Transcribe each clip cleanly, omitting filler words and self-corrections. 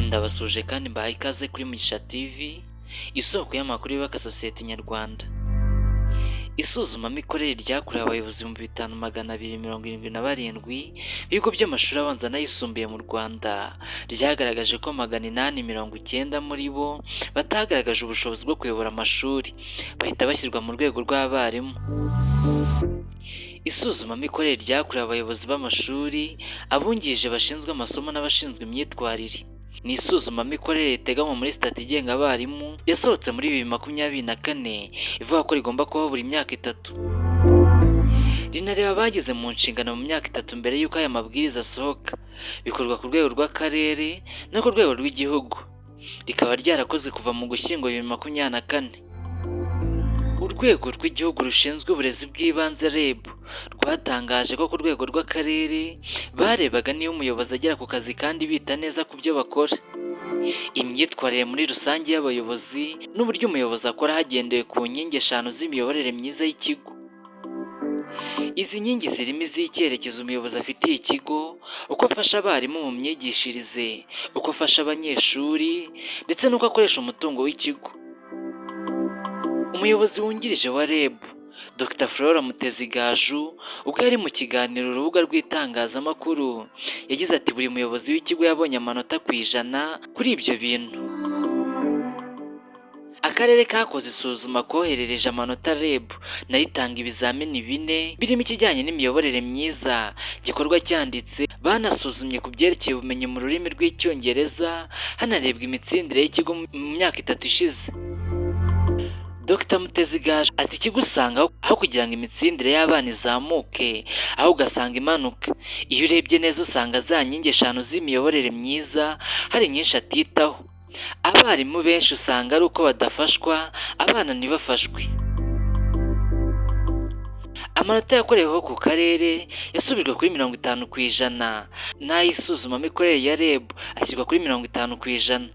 Ndabasuje kandi mbahaye ikaze kuri Mugisha TV, isoko y'amakuru yubaka sosiyete nyarwanda. Isuzumamikorere ryakorewe abayobozi mu 5277 b'ibigo by'amashuri abanza n'ayisumbuye mu Rwanda ryagaragaje ko 890 muri bo batagaragaje ubushobozi bwo kuyobora amashuri, bahita bashyirwa mu rwego rw'abarimu. Isuzumamikorere ryakorewe abayobozi b'amashuri, abungirije bashinzwe amasomo n'abashinzwe imyitwarire. Ni isuzumamikorere riteganywa muri sitati igenga abarimu yasohotse muri 2024 ivuga ko rigomba kuba buri myaka 3. Rinareba abagize mu nshingano mu myaka 3 mbere y'uko aya mabwiriza asohoka, bikorwa ku rwego rw'akarere no ku rwego rw'igihugu. Rikaba ryarakozwe kuva mu Gushyingo 2024. Urwego rw'igihugu rushinzwe uburezi bw'ibanze REB rwatangaje ko ku rwego rw'akarere barebaga niba umuyobozi agera ku kazi kandi bita neza ku byo bakora, imyitwarire muri rusange y'abayobozi n'uburyo umuyobozi akora hagendewe ku nkingi 5 z'imiyoborere myiza y'ikigo. Izi nkingi zirimo iz'icyerekezo umuyobozi afitiye ikigo, uko afasha abarimu mu myigishirize, uko afasha abanyeshuri ndetse n'uko akoresha umutungo w'ikigo. Umuyobozi wungirije wa REB Dr Flora Mutezigaju ubwo yari mu kiganiro urubuga rw'itangazamakuru yagize ati buri muyobozi w'ikigo yabonye amanota ku 100 kuri ibyo bintu. Akarere kakoze isuzuma koherereje amanota REB nayo itanga ibizamini 4 birimo ikijyanye n'imiyoborere myiza, gikorwa cyanditse. Banasuzumye ku byerekeye ubumenyi mu rurimi rw'icyongereza, hanarebwa imitsindire y'ikigo mu myaka 3 ishize. Dr Mutezigaju ati ikigo usanga aho kugira ngo imitsindire y'abana izamuke, aho ugasanga imanuka. Iyo urebye neza usanga za nkingi 5 z'imiyoborere myiza hari nyinshi atitaho. Abarimu benshi usanga ari uko badafashwa, abana ntibafashwe. Amanota yakoreweho ku karere yasubijwe kuri 50%, n'ay'isuzumamikorere ya REB ashyirwa kuri 50%.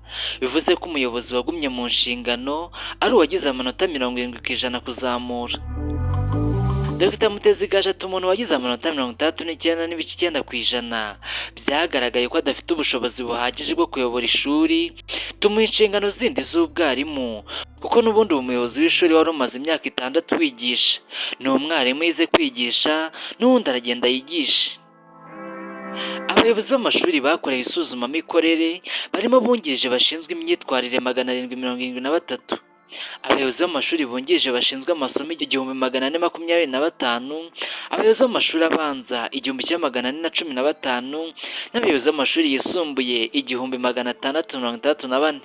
Bivuze ko umuyobozi wagumye mu nshingano ari uwagize amanota 70% kuzamura. Dr Mutezigaju ati umuntu wagize amanota 69.9% byagaragaye ko adafite ubushobozi buhagije bwo kuyobora ishuri, tumuha inshingano zindi z'ubwarimu, kuko n'ubundi umuyobozi w'ishuri wari umaze imyaka 6 wigisha, ni umwarimu yize kwigisha n'ubundi aragenda yigisha. Abayobozi b'amashuri bakorewe isuzumamikorere barimo bungirije bashinzwe imyitwarire 773, abayobozi b'amashuri bungirije bashinzwe amasomo 1425, abayobozi b'amashuri abanza 1415, n'abayobozi b'amashuri yisumbuye 1664.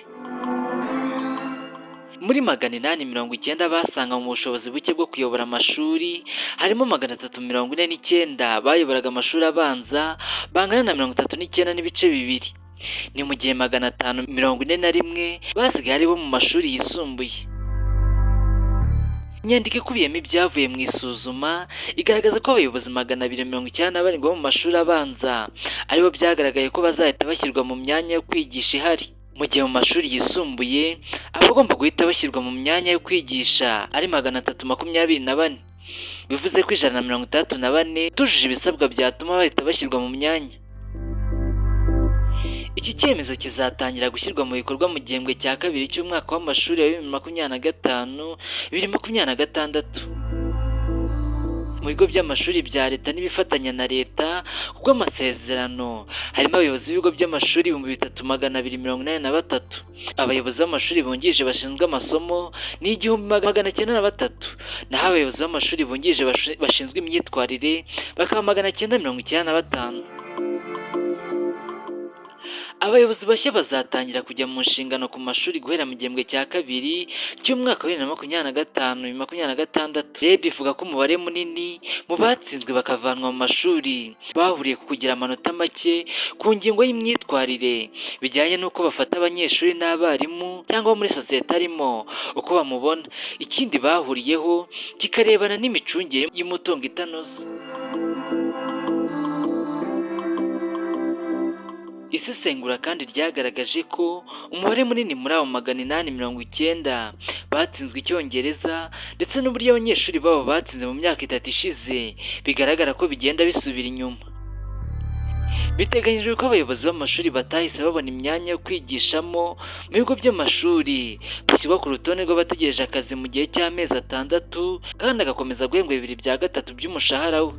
Muri 890 basanga mu bushobozi buke bwo kuyobora amashuri, harimo 349 bayoboraga amashuri abanza bangana na 39.2%. Ni mu gihe 541 basigaye ari bo mu mashuri yisumbuye. Inyandiko ikubiyemo ibyavuye mu isuzuma igaragaza ko abayobozi 297 bo mu mashuri abanza aribo byagaragaye ko bazahita bashyirwa mu myanya yo kwigisha ihari, mu gihe mu mashuri yisumbuye abagomba guhita bashyirwa mu myanya yo kwigisha ari 324. Bivuze ko 164 tujuje ibisabwa byatuma bahita bashyirwa mu myanya. Iki cyemezo kizatangira gushyirwa mu bikorwa mu gihembwe cya kabiri cy'umwaka w'amashuri wa 2025-2026. Mu bigo by'amashuri bya leta n'ibifatanya na leta kubw'amasezerano harimo abayobozi b'ibigo by'amashuri 3283, abayobozi b'amashuri bungirije bashinzwe amasomo ni 1903, naho abayobozi b'amashuri bungirije bashinzwe imyitwarire bakaba 995. Abayobozi bashya bazatangira kujya mu nshingano ku mashuri guhera mu gihembwe cya kabiri cy'umwaka wa 2025-2026. REB ivuga ko umubare munini mu batsinzwe bakavanwa mu mashuri bahuriye ku kugira amanota make ku ngingo y'imyitwarire bijyanye n'uko bafata abanyeshuri n'abarimu cyangwa muri sosiyete arimo uko bamubona. Ikindi bahuriyeho kikarebana n'imicungire y'umutungo itanoze. Isesengura kandi ryagaragaje ko umubare munini muri abo 890 batsinzwe icyongereza ndetse n'uburyo abanyeshuri babo batsinze mu myaka 3 ishize bigaragara ko bigenda bisubira inyuma. Biteganyijwe ko abayobozi b'amashuri batahise babona imyanya yo kwigishamo mu bigo by'amashuri bashyirwa ku rutonde rw'abategereje akazi mu gihe cy'amezi 6 kandi agakomeza guhembwa 2/3 by'umushahara we.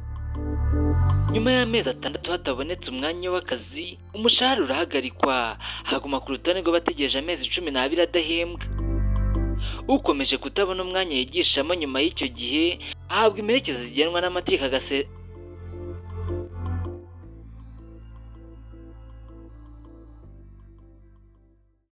Nyuma y'amezi 6 hatabonetse umwanya w'akazi, umushahara urahagarikwa, haguma ku rutonde rw'abategereje amezi 12 adahembwa. Ukomeje kutabona umwanya yigishamo nyuma y'icyo gihe ahabwa imperekeza zigenwa n'amategeko